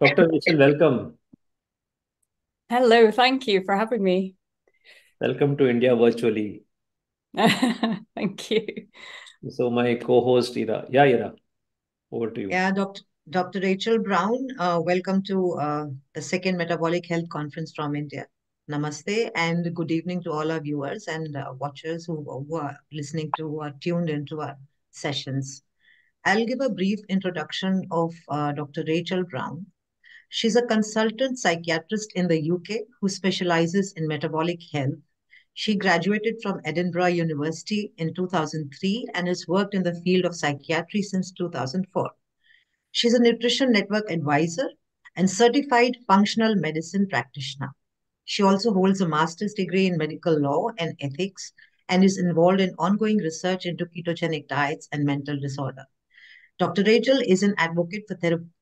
Dr. Rachel, welcome. Hello, thank you for having me. Welcome to India virtually. Thank you. So my co-host Ira. Yeah, Ira, over to you. Yeah, Dr. Rachel Brown, welcome to the second Metabolic Health Conference from India. Namaste and good evening to all our viewers and watchers who are listening to, who are tuned into our sessions. I'll give a brief introduction of Dr. Rachel Brown. She's a consultant psychiatrist in the UK who specializes in metabolic health. She graduated from Edinburgh University in 2003 and has worked in the field of psychiatry since 2004. She's a nutrition network advisor and certified functional medicine practitioner. She also holds a master's degree in medical law and ethics and is involved in ongoing research into ketogenic diets and mental disorder. Dr. Rachel is an advocate for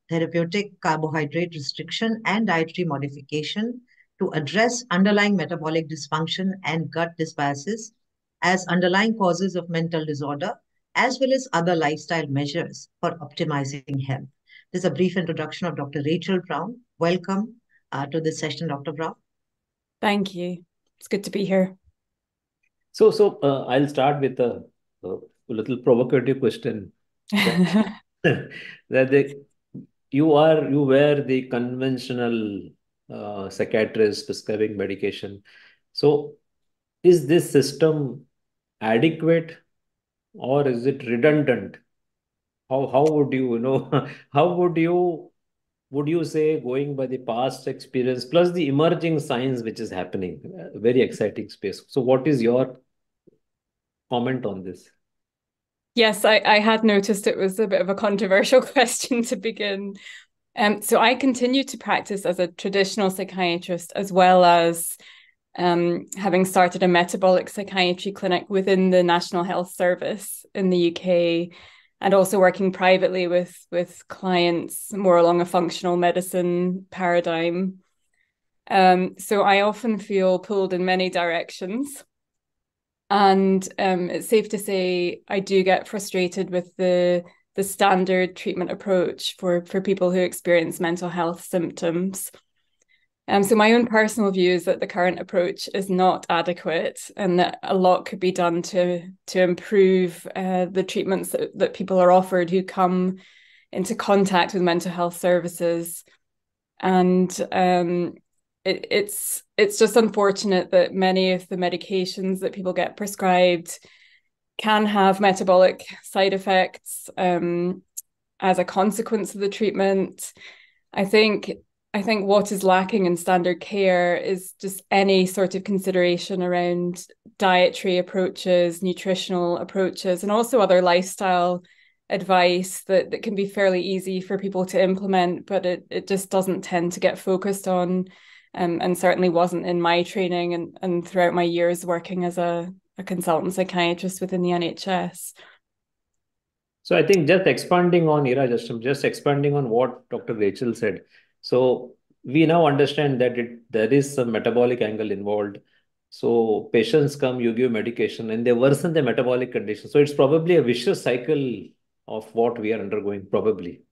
therapeutic carbohydrate restriction and dietary modification to address underlying metabolic dysfunction and gut dysbiosis as underlying causes of mental disorder, as well as other lifestyle measures for optimizing health. This is a brief introduction of Dr. Rachel Brown. Welcome to this session, Dr. Brown. Thank you. It's good to be here. I'll start with a little provocative question. That you were the conventional psychiatrist prescribing medication. So is this system adequate or is it redundant? How would how would you say, going by the past experience plus the emerging science which is happening, very exciting space. So what is your comment on this? Yes, I had noticed it was a bit of a controversial question to begin. So I continue to practice as a traditional psychiatrist as well as having started a metabolic psychiatry clinic within the National Health Service in the UK, and also working privately with clients more along a functional medicine paradigm. So I often feel pulled in many directions. And it's safe to say I do get frustrated with the standard treatment approach for people who experience mental health symptoms. So my own personal view is that the current approach is not adequate and that a lot could be done to improve the treatments that people are offered who come into contact with mental health services. And it's just unfortunate that many of the medications that people get prescribed can have metabolic side effects as a consequence of the treatment. I think what is lacking in standard care is just any sort of consideration around dietary approaches, nutritional approaches, and also other lifestyle advice that can be fairly easy for people to implement, but it just doesn't tend to get focused on, and certainly wasn't in my training and throughout my years working as a consultant psychiatrist within the NHS. So I think just expanding on Ira, just expanding on what Dr. Rachel said. So we now understand that there is some metabolic angle involved. So patients come, you give medication, and they worsen the metabolic condition. So it's probably a vicious cycle of what we are undergoing, probably.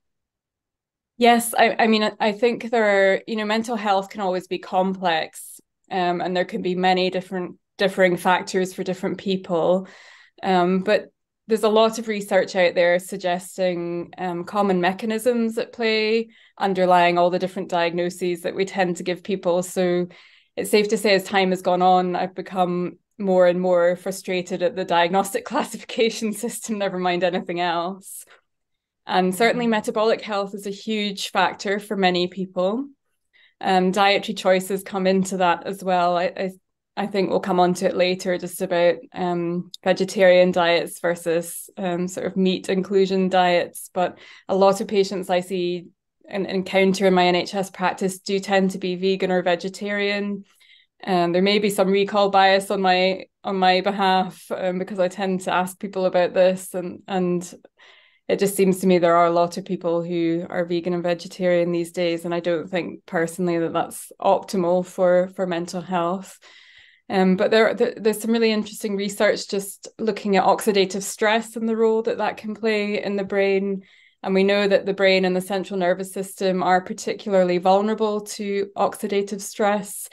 Yes, I mean, I think there are, mental health can always be complex, and there can be many differing factors for different people. But there's a lot of research out there suggesting common mechanisms at play underlying all the different diagnoses that we tend to give people. So it's safe to say as time has gone on, I've become more and more frustrated at the diagnostic classification system, never mind anything else. And certainly metabolic health is a huge factor for many people. Dietary choices come into that as well. I think we'll come on to it later, just about vegetarian diets versus sort of meat inclusion diets. But a lot of patients I see and encounter in my NHS practice do tend to be vegan or vegetarian. There may be some recall bias on my behalf because I tend to ask people about this, and it just seems to me there are a lot of people who are vegan and vegetarian these days, and I don't think personally that that's optimal for mental health. But there's some really interesting research just looking at oxidative stress and the role that can play in the brain, And we know that the brain and the central nervous system are particularly vulnerable to oxidative stress.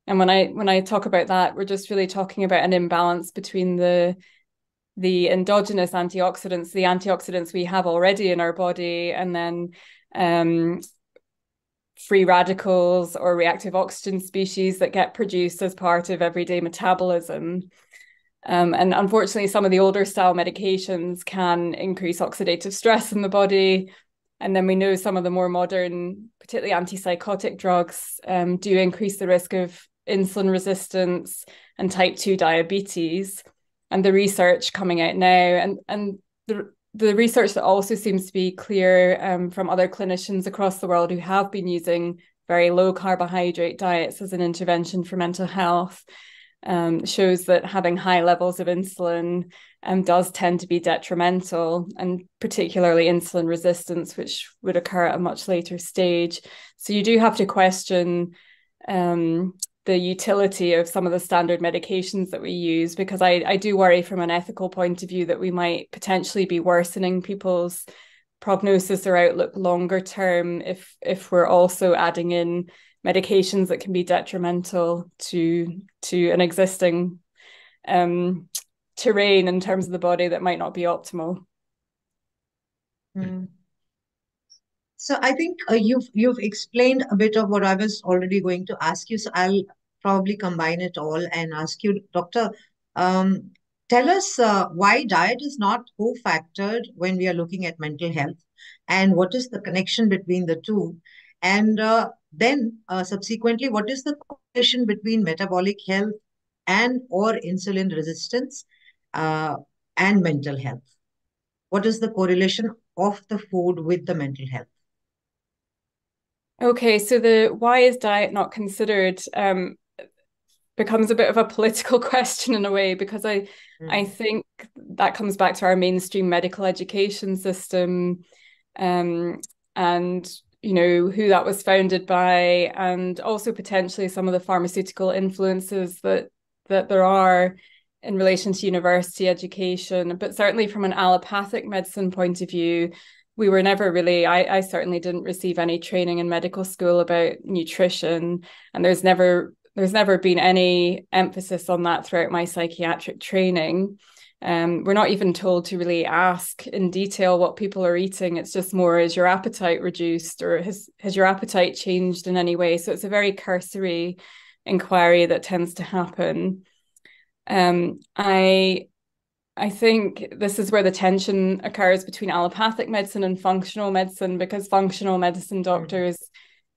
And when I talk about that, we're just really talking about an imbalance between the endogenous antioxidants, the antioxidants we have already in our body, and then free radicals or reactive oxygen species that get produced as part of everyday metabolism. And unfortunately, some of the older style medications can increase oxidative stress in the body. And then we know some of the more modern, particularly antipsychotic drugs, do increase the risk of insulin resistance and type 2 diabetes. And the research coming out now, and the research that also seems to be clear from other clinicians across the world who have been using very low carbohydrate diets as an intervention for mental health, shows that having high levels of insulin does tend to be detrimental, and particularly insulin resistance, which would occur at a much later stage. So you do have to question the utility of some of the standard medications that we use, because I do worry from an ethical point of view that we might potentially be worsening people's prognosis or outlook longer term if we're also adding in medications that can be detrimental to an existing terrain in terms of the body that might not be optimal. Mm. So I think you've explained a bit of what I was already going to ask you. So I'll probably combine it all and ask you, Doctor, tell us why diet is not co-factored when we are looking at mental health, and what is the connection between the two, and then subsequently, what is the correlation between metabolic health and or insulin resistance and mental health? What is the correlation of the food with the mental health? Okay, so the why is diet not considered becomes a bit of a political question in a way, because I think that comes back to our mainstream medical education system, and you know who that was founded by, and also potentially some of the pharmaceutical influences that there are in relation to university education. But certainly from an allopathic medicine point of view, we were never really, I certainly didn't receive any training in medical school about nutrition, and there's never been any emphasis on that throughout my psychiatric training. We're not even told to really ask in detail what people are eating. It's just more, is your appetite reduced, or has your appetite changed in any way? So it's a very cursory inquiry that tends to happen. I think this is where the tension occurs between allopathic medicine and functional medicine, because functional medicine doctors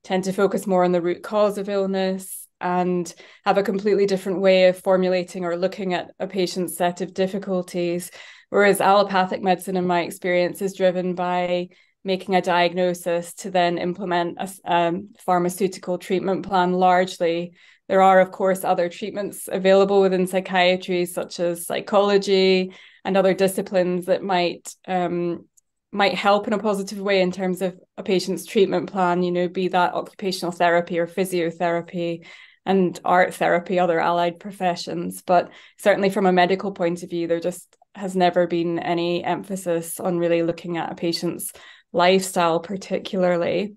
tend to focus more on the root cause of illness and have a completely different way of formulating or looking at a patient's set of difficulties. Whereas allopathic medicine, in my experience, is driven by making a diagnosis to then implement a pharmaceutical treatment plan largely. There are, of course, other treatments available within psychiatry, such as psychology and other disciplines that might help in a positive way in terms of a patient's treatment plan, you know, be that occupational therapy or physiotherapy and art therapy, other allied professions. But certainly from a medical point of view, there just has never been any emphasis on really looking at a patient's lifestyle particularly.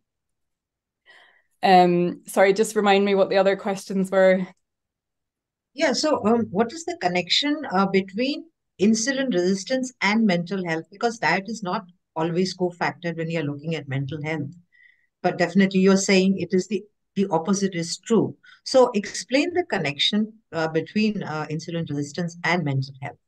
Sorry, just remind me what the other questions were. Yeah, so what is the connection between insulin resistance and mental health? Because that is not always co-factored when you're looking at mental health. But definitely you're saying it is the opposite is true. So explain the connection between insulin resistance and mental health.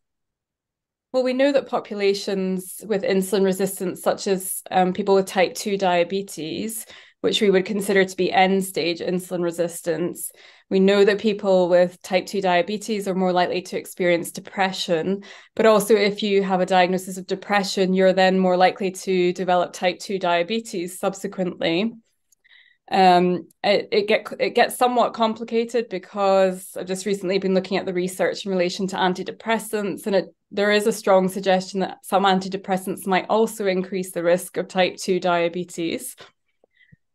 Well, we know that populations with insulin resistance, such as people with type 2 diabetes, which we would consider to be end-stage insulin resistance, we know that people with type 2 diabetes are more likely to experience depression. But also, if you have a diagnosis of depression, you're then more likely to develop type 2 diabetes subsequently. It gets somewhat complicated because I've just recently been looking at the research in relation to antidepressants, and there is a strong suggestion that some antidepressants might also increase the risk of type 2 diabetes.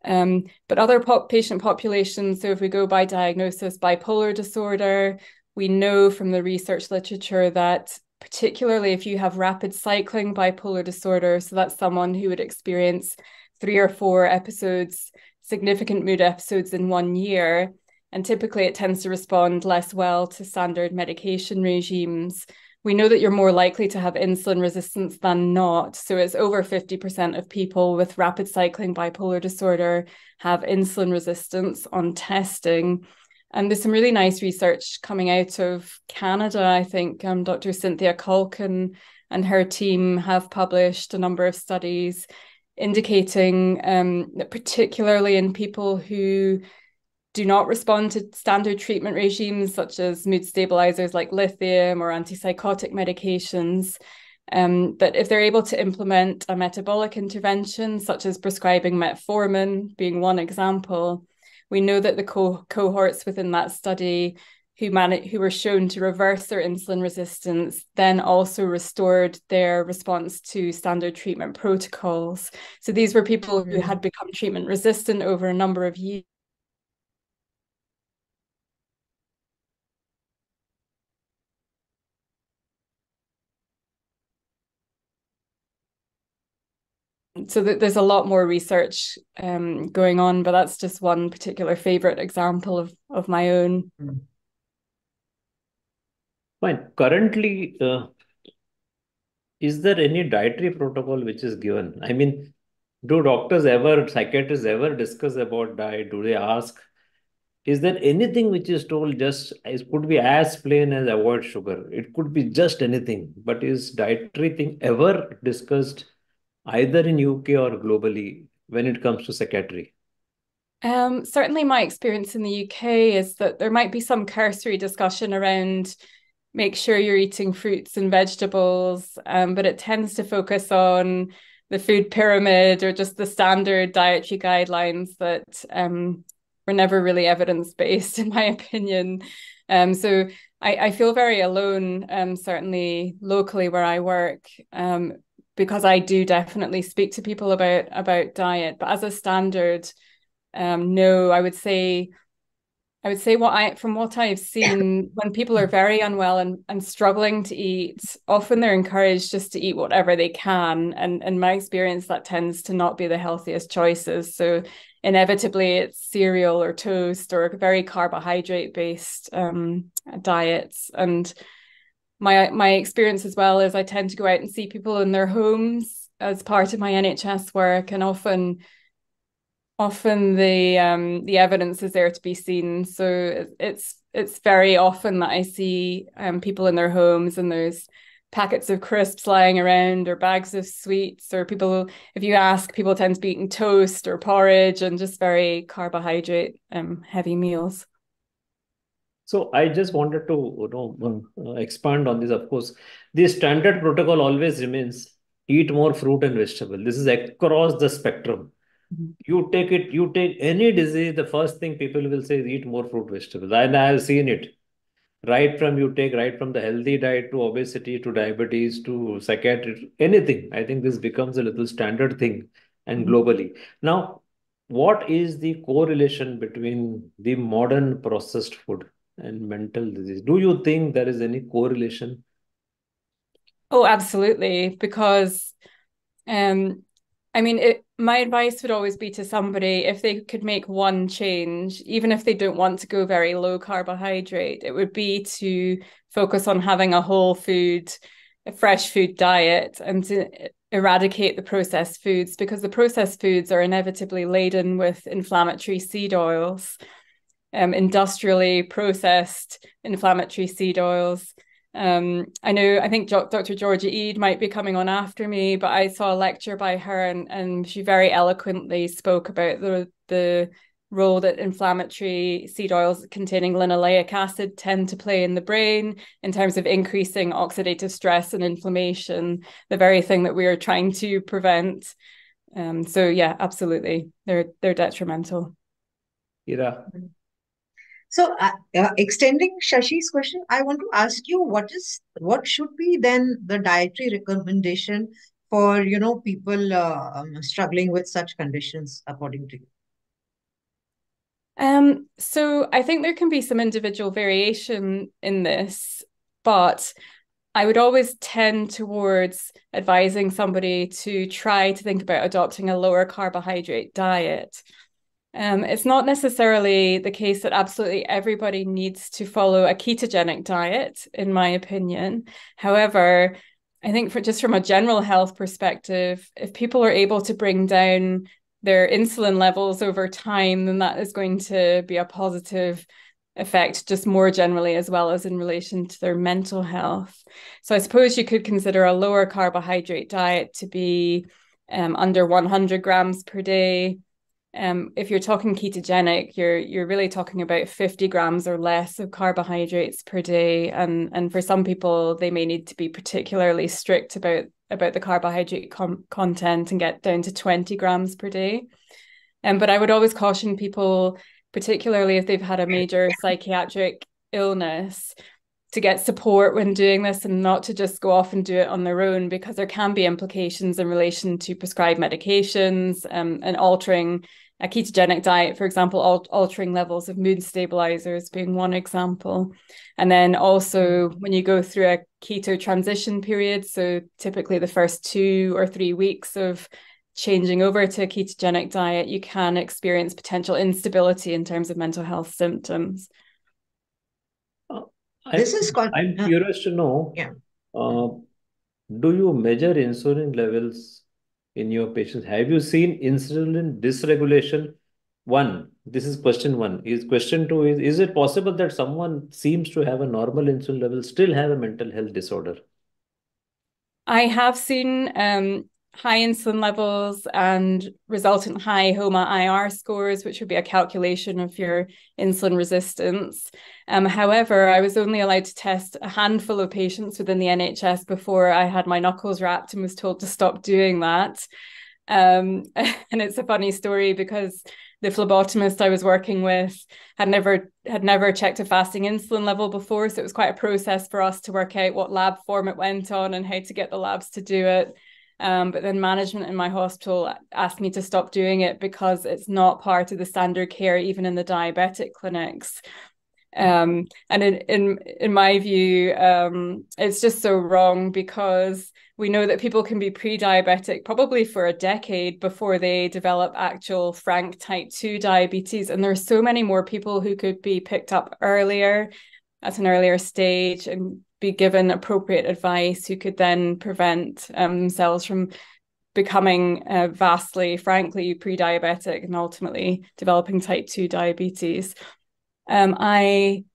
But other patient populations, so if we go by diagnosis, bipolar disorder, we know from the research literature that particularly if you have rapid cycling bipolar disorder. So that's someone who would experience 3 or 4 episodes, significant mood episodes in 1 year. And typically it tends to respond less well to standard medication regimes. We know that you're more likely to have insulin resistance than not. So it's over 50% of people with rapid cycling bipolar disorder have insulin resistance on testing. And there's some really nice research coming out of Canada. I think Dr. Cynthia Culkin and her team have published a number of studies indicating that particularly in people who do not respond to standard treatment regimes such as mood stabilizers like lithium or antipsychotic medications, that if they're able to implement a metabolic intervention such as prescribing metformin being one example, we know that the cohorts within that study who were shown to reverse their insulin resistance then also restored their response to standard treatment protocols. So these were people who had become treatment resistant over a number of years. So there's a lot more research going on, but that's just one particular favorite example of my own. Fine. Currently, is there any dietary protocol which is given? I mean, do psychiatrists ever discuss about diet? Do they ask? Is there anything which is told just, it could be as plain as avoid sugar. It could be just anything. But is dietary thing ever discussed either in UK or globally when it comes to psychiatry? Certainly my experience in the UK is that there might be some cursory discussion around make sure you're eating fruits and vegetables, but it tends to focus on the food pyramid or just the standard dietary guidelines that were never really evidence-based, in my opinion. So I feel very alone, certainly locally where I work, because I do definitely speak to people about diet, but as a standard, no, I would say from what I've seen, when people are very unwell and struggling to eat, often they're encouraged just to eat whatever they can. And in my experience, that tends to not be the healthiest choices. So inevitably it's cereal or toast or very carbohydrate-based diets. And my experience as well is I tend to go out and see people in their homes as part of my NHS work, and often the evidence is there to be seen. So it's very often that I see people in their homes and there's packets of crisps lying around or bags of sweets, or people, if you ask, people tend to be eating toast or porridge and just very carbohydrate heavy meals. So I just wanted to expand on this. Of course, the standard protocol always remains eat more fruit and vegetable. This is across the spectrum. You take any disease, the first thing people will say is eat more fruit, vegetables. And I have seen it. Right from the healthy diet to obesity to diabetes to psychiatry, anything. I think this becomes a little standard thing and globally. Now, what is the correlation between the modern processed food and mental disease? Do you think there is any correlation? Oh, absolutely. Because I mean, my advice would always be to somebody, if they could make one change, even if they don't want to go very low carbohydrate, it would be to focus on having a whole food, a fresh food diet, and to eradicate the processed foods, because the processed foods are inevitably laden with inflammatory seed oils, industrially processed inflammatory seed oils. I think Dr. Georgia Eade might be coming on after me, but I saw a lecture by her and she very eloquently spoke about the role that inflammatory seed oils containing linoleic acid tend to play in the brain in terms of increasing oxidative stress and inflammation, the very thing that we are trying to prevent. So yeah, absolutely. They're detrimental. Ira. So, extending Shashi's question, I want to ask you what should be then the dietary recommendation for people struggling with such conditions, according to you? So I think there can be some individual variation in this, but I would always tend towards advising somebody to try to think about adopting a lower carbohydrate diet. It's not necessarily the case that absolutely everybody needs to follow a ketogenic diet, in my opinion. However, I think from a general health perspective, if people are able to bring down their insulin levels over time, then that is going to be a positive effect just more generally, as well as in relation to their mental health. So I suppose you could consider a lower carbohydrate diet to be under 100 grams per day. If you're talking ketogenic, you're really talking about 50 grams or less of carbohydrates per day. And for some people, they may need to be particularly strict about the carbohydrate content and get down to 20 grams per day. But I would always caution people, particularly if they've had a major psychiatric illness, to get support when doing this and not to just go off and do it on their own, because there can be implications in relation to prescribed medications and altering a ketogenic diet, for example, altering levels of mood stabilizers being one example. And then also when you go through a keto transition period, so typically the first 2 or 3 weeks of changing over to a ketogenic diet, you can experience potential instability in terms of mental health symptoms. I'm curious to know, do you measure insulin levels in your patients? Have you seen insulin dysregulation? This is question one. Question two is it possible that someone seems to have a normal insulin level, still have a mental health disorder? I have seen high insulin levels and resultant high HOMA-IR scores, which would be a calculation of your insulin resistance. However, I was only allowed to test a handful of patients within the NHS before I had my knuckles wrapped and was told to stop doing that. And it's a funny story because the phlebotomist I was working with had never checked a fasting insulin level before. So it was quite a process for us to work out what lab form it went on and how to get the labs to do it. But then management in my hospital asked me to stop doing it because it's not part of the standard care, even in the diabetic clinics. And in my view, it's just so wrong, because we know that people can be pre-diabetic probably for a decade before they develop actual frank type 2 diabetes. And there are so many more people who could be picked up earlier at an earlier stage and be given appropriate advice, who could then prevent themselves from becoming vastly, frankly, pre-diabetic and ultimately developing type 2 diabetes. In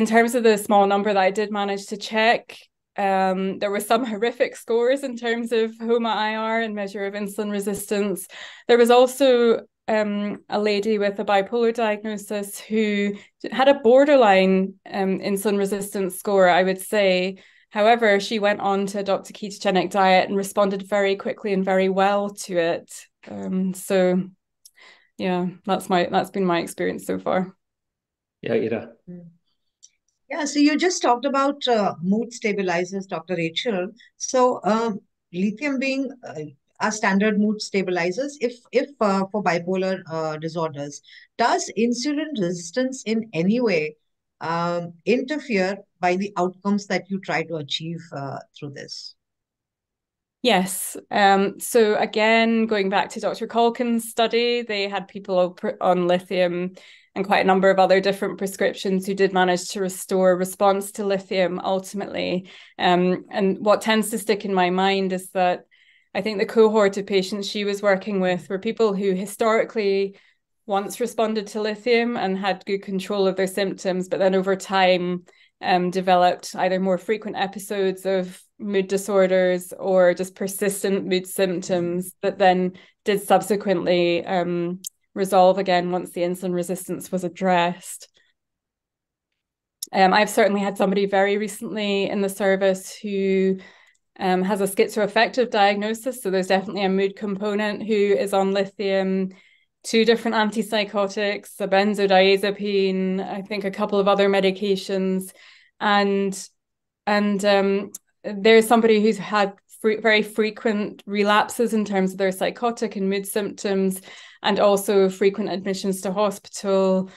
terms of the small number that I did manage to check, there were some horrific scores in terms of HOMA-IR and measure of insulin resistance. There was also a lady with a bipolar diagnosis who had a borderline insulin resistance score, I would say. However, she went on to adopt a ketogenic diet and responded very quickly and very well to it. So yeah, that's been my experience so far. Yeah, Ira. Yeah, so you just talked about mood stabilizers, Dr. Rachel. So lithium being our standard mood stabilizers, if for bipolar disorders, does insulin resistance in any way interfere by the outcomes that you try to achieve through this? Yes. So again, going back to Dr. Calkin's study, they had people on lithium and quite a number of other different prescriptions who did manage to restore response to lithium ultimately. And what tends to stick in my mind is that I think the cohort of patients she was working with were people who historically once responded to lithium and had good control of their symptoms, but then over time developed either more frequent episodes of mood disorders or just persistent mood symptoms that then did subsequently resolve again once the insulin resistance was addressed. I've certainly had somebody very recently in the service who has a schizoaffective diagnosis, so there's definitely a mood component, who is on lithium, 2 different antipsychotics, a benzodiazepine, I think a couple of other medications, and there's somebody who's had very frequent relapses in terms of their psychotic and mood symptoms, and also frequent admissions to hospital.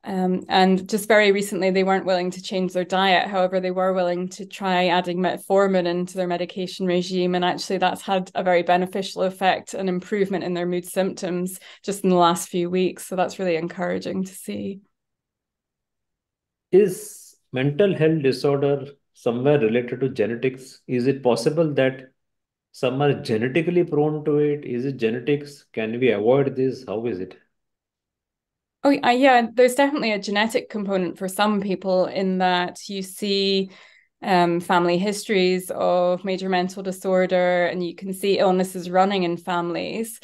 And just very recently, they weren't willing to change their diet. However, they were willing to try adding metformin into their medication regime. And actually, that's had a very beneficial effect and improvement in their mood symptoms just in the last few weeks. So that's really encouraging to see. Is mental health disorder somewhere related to genetics? Is it possible that some are genetically prone to it? Is it genetics? Can we avoid this? How is it? Oh, yeah, there's definitely a genetic component for some people in that you see family histories of major mental disorder, and you can see illnesses running in families.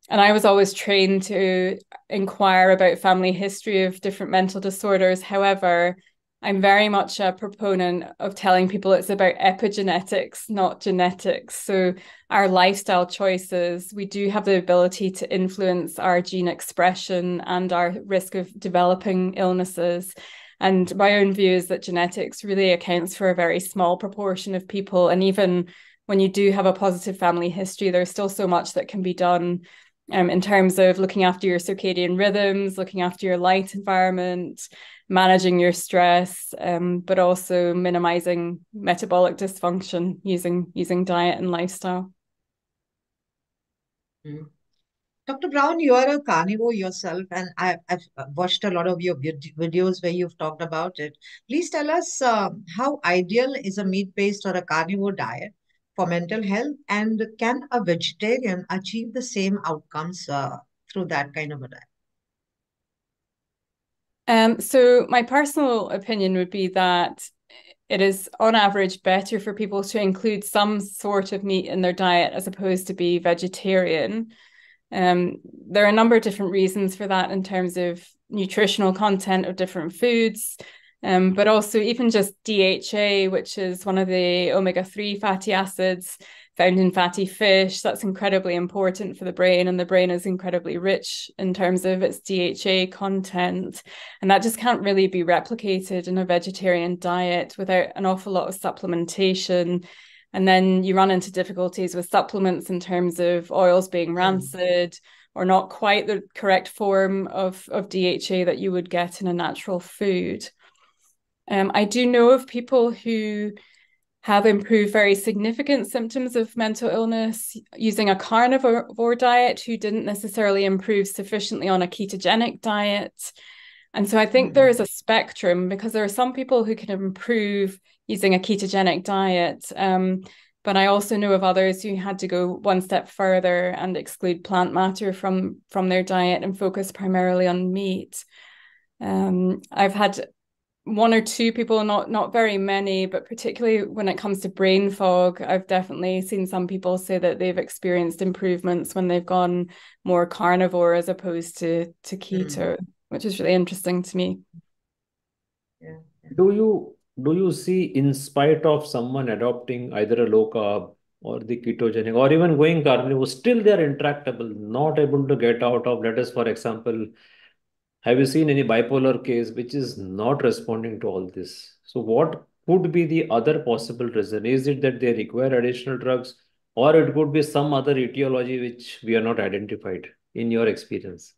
And I was always trained to inquire about family history of different mental disorders. However, I'm very much a proponent of telling people it's about epigenetics, not genetics. So our lifestyle choices, we do have the ability to influence our gene expression and our risk of developing illnesses. And my own view is that genetics really accounts for a very small proportion of people. And even when you do have a positive family history, there's still so much that can be done in terms of looking after your circadian rhythms, looking after your light environment, managing your stress, but also minimizing metabolic dysfunction using diet and lifestyle. Dr. Brown, you are a carnivore yourself, and I've watched a lot of your videos where you've talked about it. Please tell us how ideal is a meat-based or a carnivore diet for mental health, and can a vegetarian achieve the same outcomes through that kind of a diet? So my personal opinion would be that it is on average better for people to include some sort of meat in their diet as opposed to be vegetarian. There are a number of different reasons for that in terms of nutritional content of different foods, but also even just DHA, which is one of the omega-3 fatty acids found in fatty fish. That's incredibly important for the brain, and the brain is incredibly rich in terms of its DHA content. And that just can't really be replicated in a vegetarian diet without an awful lot of supplementation. And then you run into difficulties with supplements in terms of oils being rancid or not quite the correct form of DHA that you would get in a natural food. I do know of people who have improved very significant symptoms of mental illness using a carnivore diet who didn't necessarily improve sufficiently on a ketogenic diet. And so I think there is a spectrum, because there are some people who can improve using a ketogenic diet. But I also know of others who had to go one step further and exclude plant matter from their diet and focus primarily on meat. I've had one or two people, not very many, but particularly when it comes to brain fog, I've definitely seen some people say that they've experienced improvements when they've gone more carnivore as opposed to keto, which is really interesting to me. Yeah. Do you see, in spite of someone adopting either a low carb or the ketogenic or even going carnivore, still they are intractable, not able to get out of, let us, for example, have you seen any bipolar case which is not responding to all this? So what could be the other possible reason? Is it that they require additional drugs, or it could be some other etiology which we are not identified in your experience?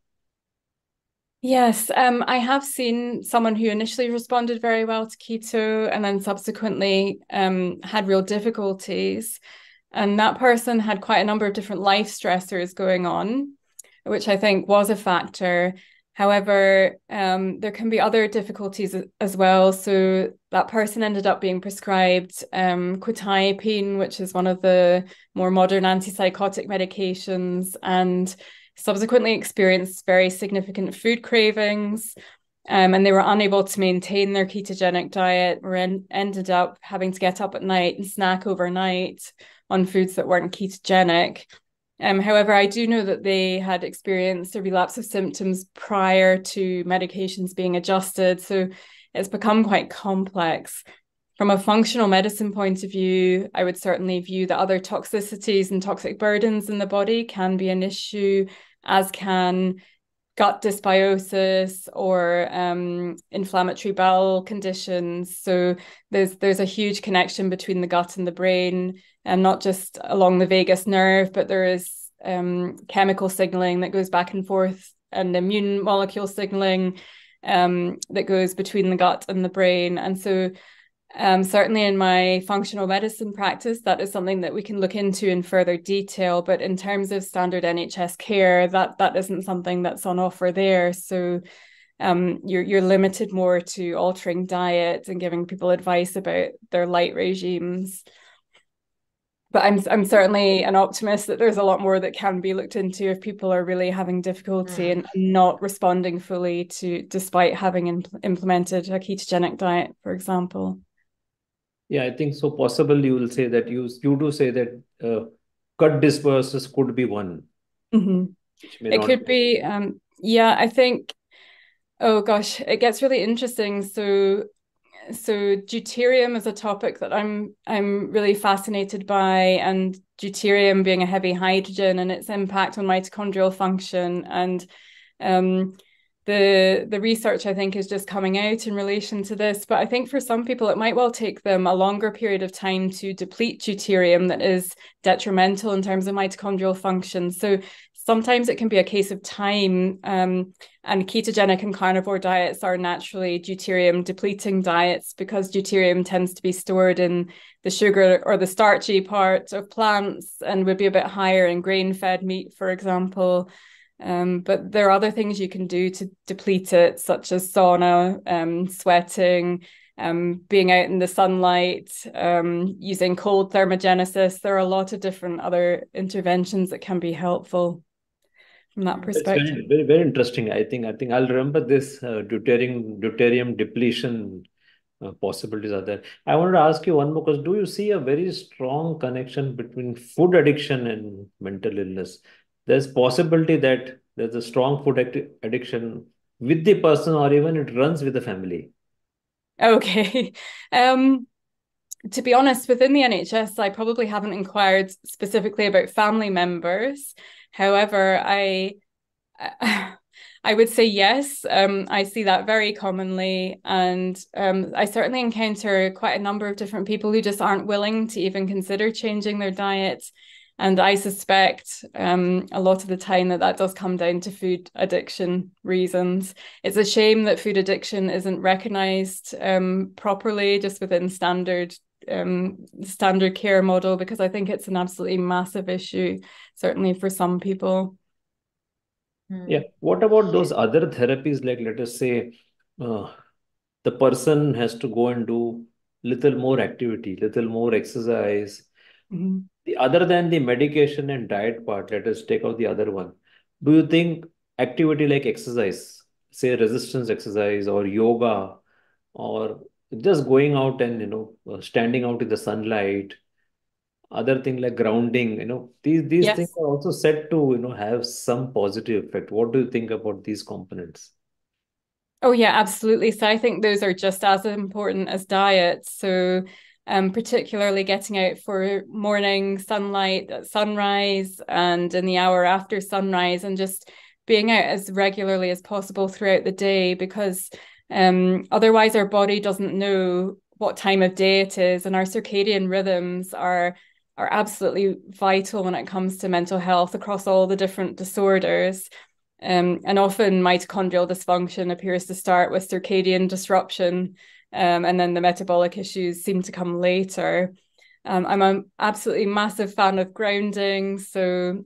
Yes, I have seen someone who initially responded very well to keto and then subsequently had real difficulties. And that person had quite a number of different life stressors going on, which I think was a factor. However, there can be other difficulties as well. So that person ended up being prescribed quetiapine, which is one of the more modern antipsychotic medications, and subsequently experienced very significant food cravings. And they were unable to maintain their ketogenic diet, or ended up having to get up at night and snack overnight on foods that weren't ketogenic. However, I do know that they had experienced a relapse of symptoms prior to medications being adjusted. So it's become quite complex. From a functional medicine point of view, I would certainly view that other toxicities and toxic burdens in the body can be an issue, as can gut dysbiosis or inflammatory bowel conditions. So there's a huge connection between the gut and the brain, and not just along the vagus nerve, but there is chemical signaling that goes back and forth, and immune molecule signaling. that goes between the gut and the brain. And so certainly in my functional medicine practice, that is something that we can look into in further detail. But in terms of standard NHS care, that isn't something that's on offer there. So you're limited more to altering diet and giving people advice about their light regimes. But I'm certainly an optimist that there's a lot more that can be looked into if people are really having difficulty and not responding fully to, despite having implemented a ketogenic diet, for example. Yeah, I think so. Possible you will say that you do say that gut dispersers could be one, which may It not could be, yeah, I think, oh gosh, it gets really interesting. So deuterium is a topic that I'm really fascinated by, and deuterium being a heavy hydrogen and its impact on mitochondrial function. And the research, I think, is just coming out in relation to this. But I think for some people, it might well take them a longer period of time to deplete deuterium that is detrimental in terms of mitochondrial function. So sometimes it can be a case of time, and ketogenic and carnivore diets are naturally deuterium depleting diets because deuterium tends to be stored in the sugar or the starchy part of plants and would be a bit higher in grain-fed meat, for example. But there are other things you can do to deplete it, such as sauna, sweating, being out in the sunlight, using cold thermogenesis. There are a lot of different other interventions that can be helpful from that It's perspective. very, very interesting. I think I'll remember this deuterium depletion possibilities are there. I wanted to ask you one more because do you see a very strong connection between food addiction and mental illness? There's possibility that there's a strong food addiction with the person, or even it runs with the family. Okay. To be honest, within the NHS, I probably haven't inquired specifically about family members. However, I would say yes. I see that very commonly, and I certainly encounter quite a number of different people who just aren't willing to even consider changing their diet. And I suspect a lot of the time that does come down to food addiction reasons. It's a shame that food addiction isn't recognized properly just within standard care model, because I think it's an absolutely massive issue, certainly for some people. Yeah. What about those other therapies? Like, let us say, uh, the person has to go and do little more activity, little more exercise. Other than the medication and diet part, let us take out the other one. Do you think activity like exercise, say resistance exercise or yoga, or just going out and standing out in the sunlight, other thing like grounding, these things Yes. are also said to have some positive effect. What do you think about these components? Oh, yeah, absolutely. So I think those are just as important as diet. So particularly getting out for morning sunlight at sunrise and in the hour after sunrise, and just being out as regularly as possible throughout the day, because otherwise our body doesn't know what time of day it is, and our circadian rhythms are absolutely vital when it comes to mental health across all the different disorders. And often mitochondrial dysfunction appears to start with circadian disruption, and then the metabolic issues seem to come later. I'm an absolutely massive fan of grounding. So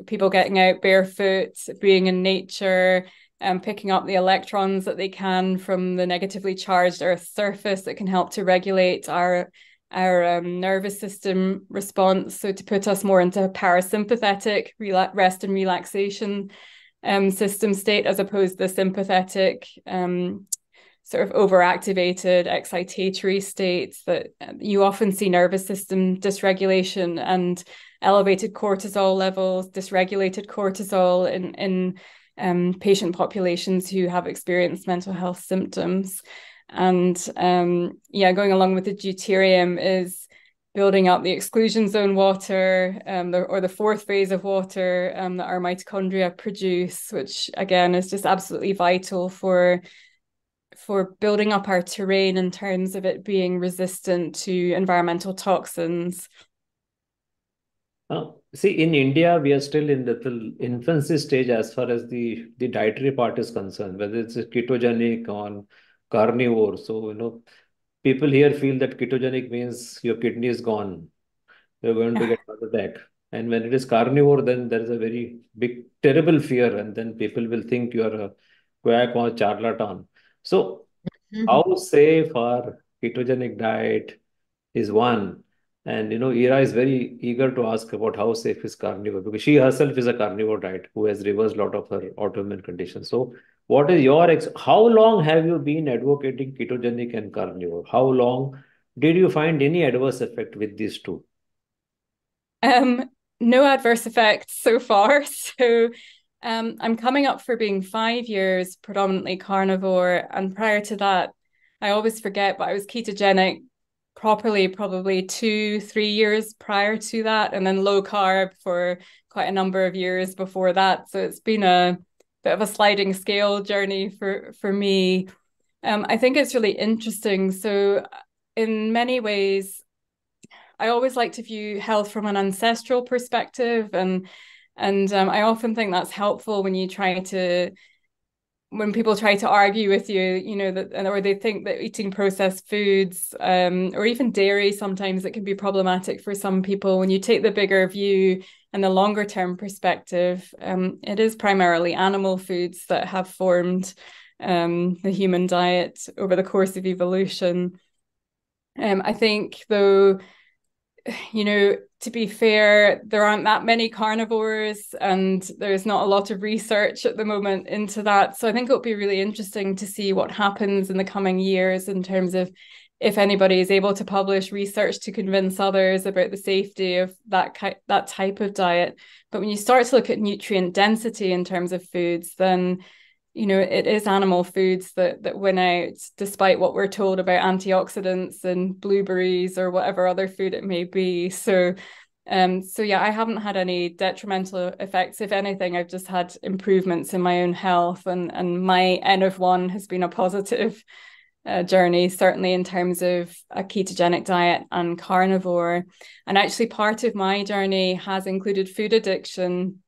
people getting out barefoot, being in nature, picking up the electrons that they can from the negatively charged Earth's surface that can help to regulate our nervous system response. So to put us more into a parasympathetic rest and relaxation system state, as opposed to the sympathetic sort of overactivated excitatory states that you often see nervous system dysregulation and elevated cortisol levels, dysregulated cortisol in patient populations who have experienced mental health symptoms. And yeah, going along with the deuterium is building up the exclusion zone water, or the fourth phase of water that our mitochondria produce, which again is just absolutely vital for building up our terrain in terms of it being resistant to environmental toxins. See, in India, we are still in the infancy stage as far as the dietary part is concerned, whether it's a ketogenic or carnivore. So, people here feel that ketogenic means your kidney is gone. You're going to get heart attack. And when it is carnivore, then there is a very big, terrible fear, and then people will think you are a quack or charlatan. So, Mhm. how safe our ketogenic diet is one. And Ira is very eager to ask about how safe is carnivore because she herself is a carnivore diet who has reversed a lot of her autoimmune conditions. So, what is your how long have you been advocating ketogenic and carnivore? How long did you find any adverse effect with these two? Um, no adverse effects so far. So I'm coming up for being 5 years predominantly carnivore. And prior to that, I always forget, but I was ketogenic properly probably 2, 3 years prior to that, and then low carb for quite a number of years before that. So it's been a bit of a sliding scale journey for me. I think it's really interesting. So in many ways, I always like to view health from an ancestral perspective, and I often think that's helpful when people try to argue with you, that, or they think that eating processed foods, or even dairy, sometimes it can be problematic for some people. When you take the bigger view and the longer term perspective, it is primarily animal foods that have formed the human diet over the course of evolution. I think, though, to be fair, there aren't that many carnivores and there's not a lot of research at the moment into that. So I think it'll be really interesting to see what happens in the coming years in terms of if anybody is able to publish research to convince others about the safety of that type of diet. But when you start to look at nutrient density in terms of foods, then it is animal foods that win out, despite what we're told about antioxidants and blueberries or whatever other food it may be. So yeah, I haven't had any detrimental effects. If anything, I've just had improvements in my own health, and my N of 1 has been a positive journey, certainly in terms of a ketogenic diet and carnivore. And actually, part of my journey has included food addiction,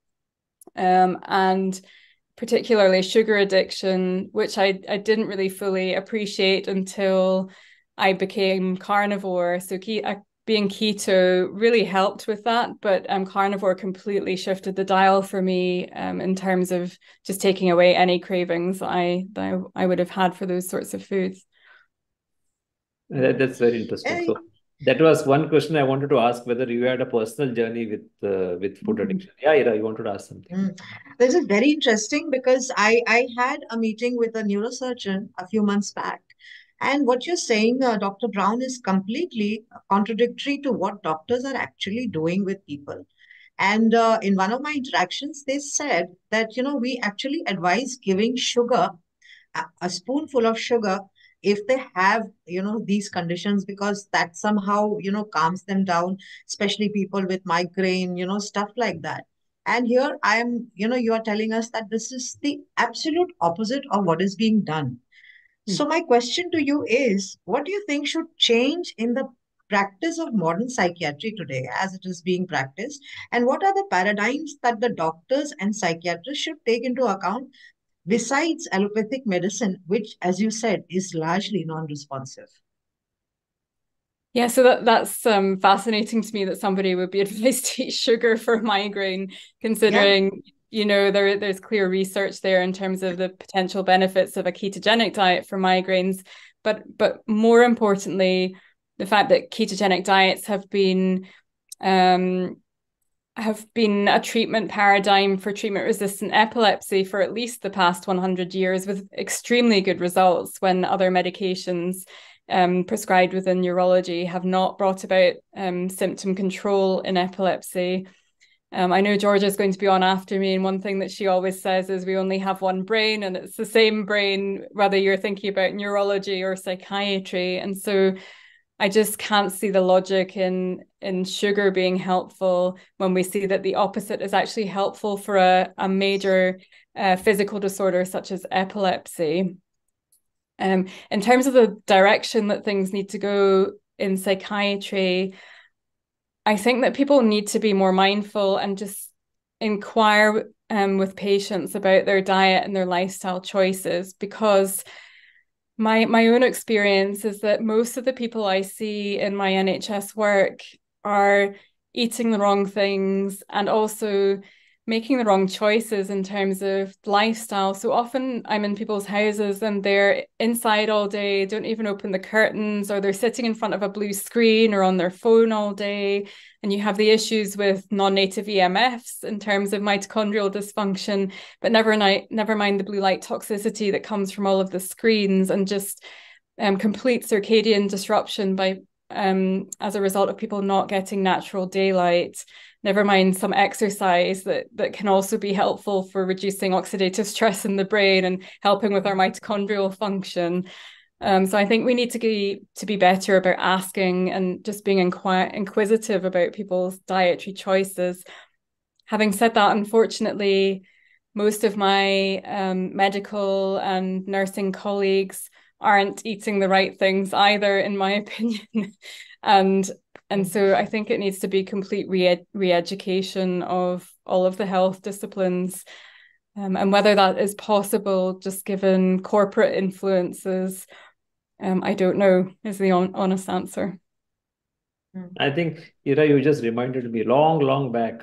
and particularly sugar addiction, which I didn't really fully appreciate until I became carnivore. So being keto really helped with that, but carnivore completely shifted the dial for me, in terms of just taking away any cravings that I would have had for those sorts of foods. That's very interesting. And So that was one question I wanted to ask, whether you had a personal journey with food mm, addiction. Yeah, Ira, you wanted to ask something. this is very interesting because I had a meeting with a neurosurgeon a few months back. And what you're saying, Dr. Brown, is completely contradictory to what doctors are actually doing with people. And in one of my interactions, they said that, we actually advise giving sugar, a spoonful of sugar, if they have, these conditions, because that somehow, calms them down, especially people with migraine, stuff like that. And here I am, you are telling us that this is the absolute opposite of what is being done. So my question to you is, what do you think should change in the practice of modern psychiatry today as it is being practiced? And what are the paradigms that the doctors and psychiatrists should take into account besides allopathic medicine, which, as you said, is largely non-responsive? Yeah, so that's fascinating to me that somebody would be advised to eat sugar for migraine, Yeah. considering there's clear research there in terms of the potential benefits of a ketogenic diet for migraines, but more importantly, the fact that ketogenic diets have been a treatment paradigm for treatment-resistant epilepsy for at least the past 100 years, with extremely good results when other medications prescribed within neurology have not brought about symptom control in epilepsy. I know Georgia is going to be on after me, and one thing that she always says is we only have one brain, and it's the same brain whether you're thinking about neurology or psychiatry. And so I just can't see the logic in sugar being helpful when we see that the opposite is actually helpful for a major physical disorder such as epilepsy. In terms of the direction that things need to go in psychiatry, I think that people need to be more mindful and just inquire with patients about their diet and their lifestyle choices, because my own experience is that most of the people I see in my NHS work are eating the wrong things and also making the wrong choices in terms of lifestyle. So often I'm in people's houses and they're inside all day, don't even open the curtains, or they're sitting in front of a blue screen or on their phone all day. And you have the issues with non-native EMFs in terms of mitochondrial dysfunction, but never mind the blue light toxicity that comes from all of the screens, and just complete circadian disruption by as a result of people not getting natural daylight. Never mind some exercise that can also be helpful for reducing oxidative stress in the brain and helping with our mitochondrial function. So I think we need to be better about asking and just being inquisitive about people's dietary choices. Having said that, unfortunately, most of my medical and nursing colleagues aren't eating the right things either, in my opinion. And so I think it needs to be complete re-education of all of the health disciplines. And whether that is possible, just given corporate influences, I don't know, is the honest answer. I think, Ira, you just reminded me long back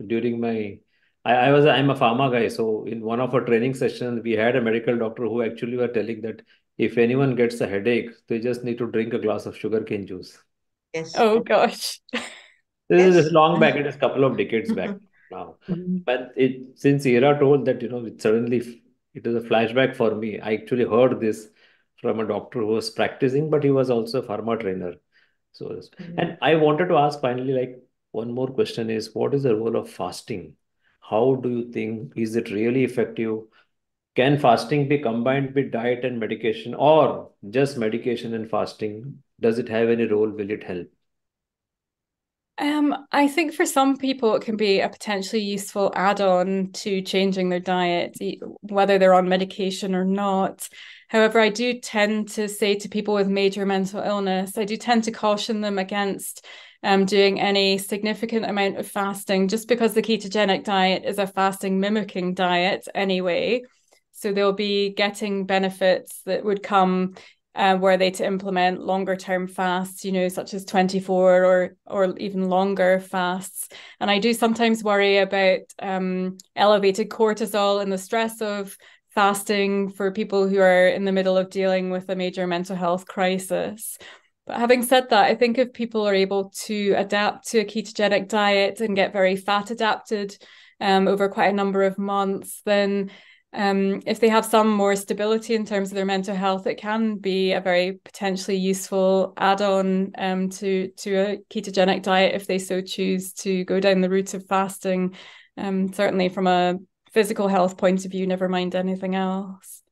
during my, I'm a pharma guy. So in one of our training sessions, we had a medical doctor who actually were telling that if anyone gets a headache, they just need to drink a glass of sugarcane juice. Yes. Oh gosh. This is Yes. long back. It is a couple of decades back now. But since Ira told that, it suddenly, it is a flashback for me. I actually heard this from a doctor who was practicing, but he was also a pharma trainer. So, and I wanted to ask finally, like one more question is, what is the role of fasting? How do you think, is it really effective? Can fasting be combined with diet and medication, or just medication and fasting? Does it have any role? Will it help? I think for some people it can be a potentially useful add-on to changing their diet, whether they're on medication or not. However, I do tend to say to people with major mental illness, I do tend to caution them against doing any significant amount of fasting, just because the ketogenic diet is a fasting mimicking diet anyway. So they'll be getting benefits that would come were they to implement longer term fasts, such as 24 or even longer fasts. And I do sometimes worry about elevated cortisol and the stress of fasting for people who are in the middle of dealing with a major mental health crisis. But having said that, I think if people are able to adapt to a ketogenic diet and get very fat adapted over quite a number of months, then if they have some more stability in terms of their mental health, it can be a very potentially useful add-on to a ketogenic diet if they so choose to go down the route of fasting. Certainly from a physical health point of view, never mind anything else.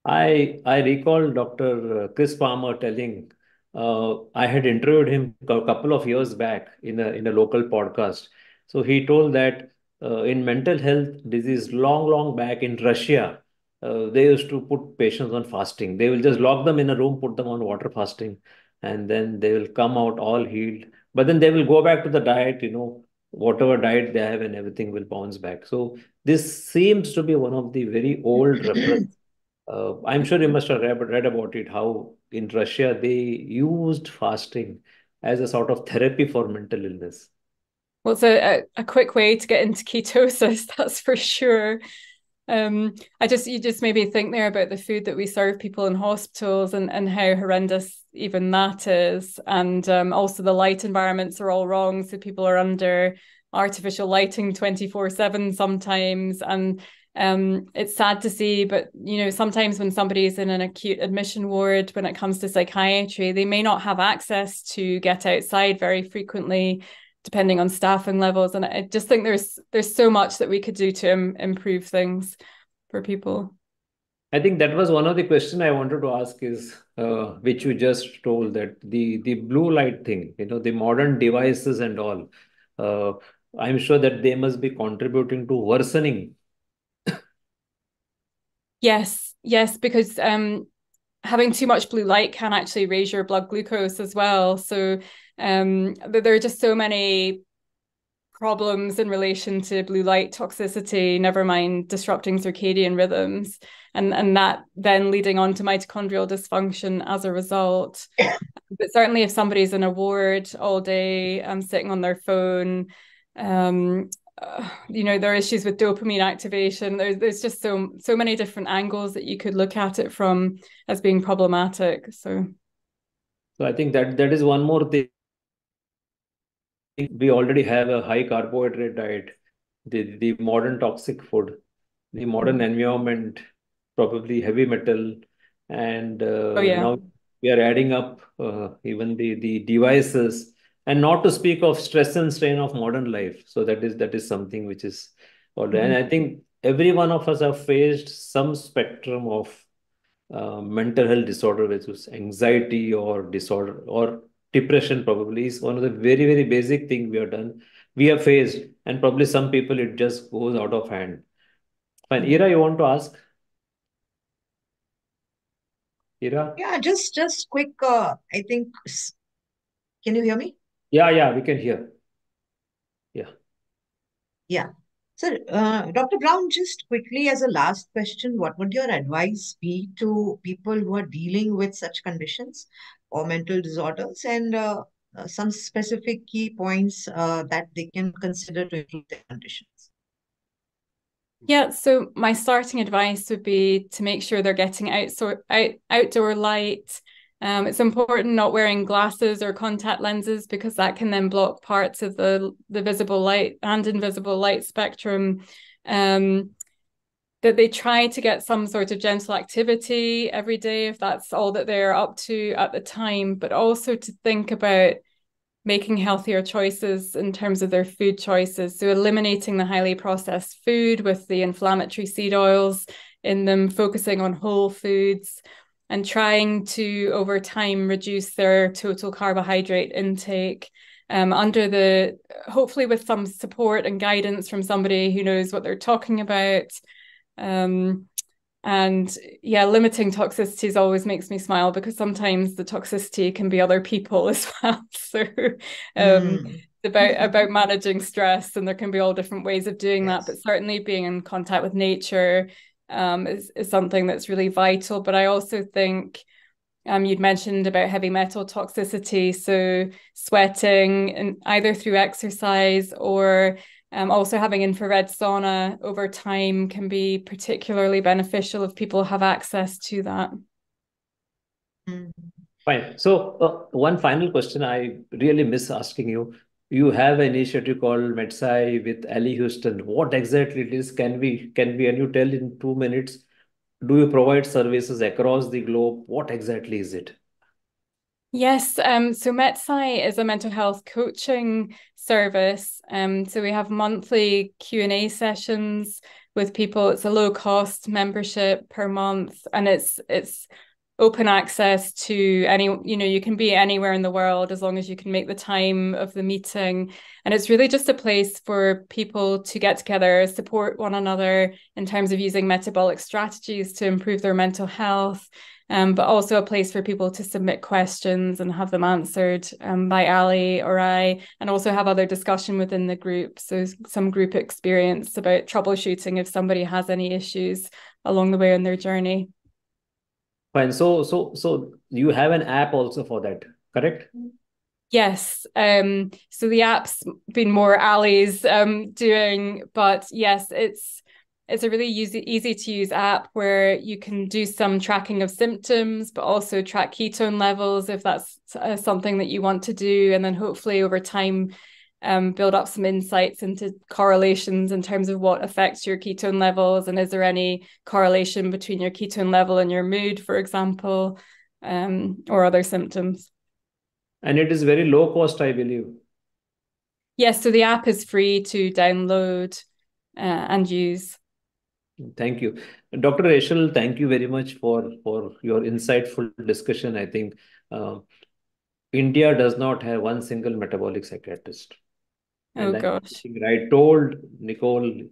I recall Dr. Chris Palmer telling, I had interviewed him a couple of years back in a local podcast. So he told that in mental health disease, long back in Russia, they used to put patients on fasting. They will just lock them in a room, put them on water fasting, and then they will come out all healed. But then they will go back to the diet, whatever diet they have, and everything will bounce back. So this seems to be one of the very old reference. I'm sure you must have read about it, how in Russia they used fasting as a sort of therapy for mental illness. Well, it's a quick way to get into ketosis, that's for sure. You just made me think there about the food that we serve people in hospitals and how horrendous even that is. And also the light environments are all wrong. So people are under artificial lighting 24/7 sometimes. And it's sad to see, but sometimes when somebody's in an acute admission ward, when it comes to psychiatry, they may not have access to get outside very frequently, depending on staffing levels. And I just think there's so much that we could do to improve things for people. I think that was one of the questions I wanted to ask is, which you just told, that the blue light thing, the modern devices and all, I'm sure that they must be contributing to worsening. Yes, because having too much blue light can actually raise your blood glucose as well. So There are just so many problems in relation to blue light toxicity, never mind disrupting circadian rhythms, and that then leading on to mitochondrial dysfunction as a result. But certainly if somebody's in a ward all day, sitting on their phone, there are issues with dopamine activation. There's just so many different angles that you could look at it from as being problematic. So I think that is one more thing. We already have a high carbohydrate diet, the modern toxic food, the modern environment, probably heavy metal, and now we are adding up even the devices, and not to speak of stress and strain of modern life. So that is something which is already, and I think every one of us have faced some spectrum of mental health disorder, which is anxiety or disorder or depression. Probably is one of the very, very basic thing we have faced, and probably some people it just goes out of hand. Fine. Ira, you want to ask? Ira? Yeah, just quick. I think. Can you hear me? Yeah, we can hear. Yeah. Yeah. So, Dr. Brown, just quickly as a last question, what would your advice be to people who are dealing with such conditions or mental disorders, and some specific key points that they can consider to improve their conditions? Yeah, so my starting advice would be to make sure they're getting outdoor light. It's important not wearing glasses or contact lenses, because that can then block parts of the visible light and invisible light spectrum. That they try to get some sort of gentle activity every day if that's all that they're up to at the time, but also to think about making healthier choices in terms of their food choices. So eliminating the highly processed food with the inflammatory seed oils in them, focusing on whole foods, and trying to, over time, reduce their total carbohydrate intake, hopefully with some support and guidance from somebody who knows what they're talking about. And yeah, limiting toxicities always makes me smile, because sometimes the toxicity can be other people as well. So about managing stress, and there can be all different ways of doing that, but certainly being in contact with nature is something that's really vital. But I also think you'd mentioned about heavy metal toxicity, so sweating, and either through exercise or also having infrared sauna over time can be particularly beneficial if people have access to that. Fine. So one final question I really miss asking you. You have an initiative called MedSci with Ali Houston. What exactly it is? Can you tell in 2 minutes? Do you provide services across the globe? What exactly is it? Yes, so MedSci is a mental health coaching service. So we have monthly Q&A sessions with people. It's a low cost membership per month, and it's open access to any, you can be anywhere in the world as long as you can make the time of the meeting. And it's really just a place for people to get together, support one another in terms of using metabolic strategies to improve their mental health. But also a place for people to submit questions and have them answered by Ali or I, and also have other discussion within the group. So some group experience about troubleshooting if somebody has any issues along the way on their journey. Fine. So you have an app also for that, correct? Yes. So the app's been more Ali's doing, but yes, it's a really easy to use app where you can do some tracking of symptoms, but also track ketone levels if that's something that you want to do. And then hopefully over time, build up some insights into correlations in terms of what affects your ketone levels. And is there any correlation between your ketone level and your mood, for example, or other symptoms? And it is very low cost, I believe. Yes, so the app is free to download and use. Thank you. Dr. Rachel, thank you very much for your insightful discussion. I think India does not have one single metabolic psychiatrist. And gosh. I told Nicole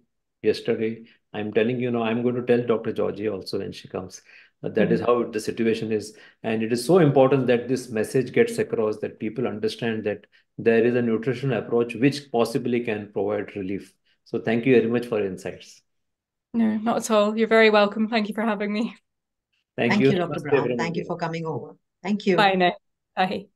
yesterday, I'm telling you now, I'm going to tell Dr. Georgie also when she comes. That is how the situation is. And it is so important that this message gets across, that people understand that there is a nutritional approach which possibly can provide relief. So thank you very much for your insights. No, not at all. You're very welcome. Thank you for having me. Thank Thank you. you, Dr. Namaste Brown. from Thank you India. for coming over. Thank you. Bye now. Bye.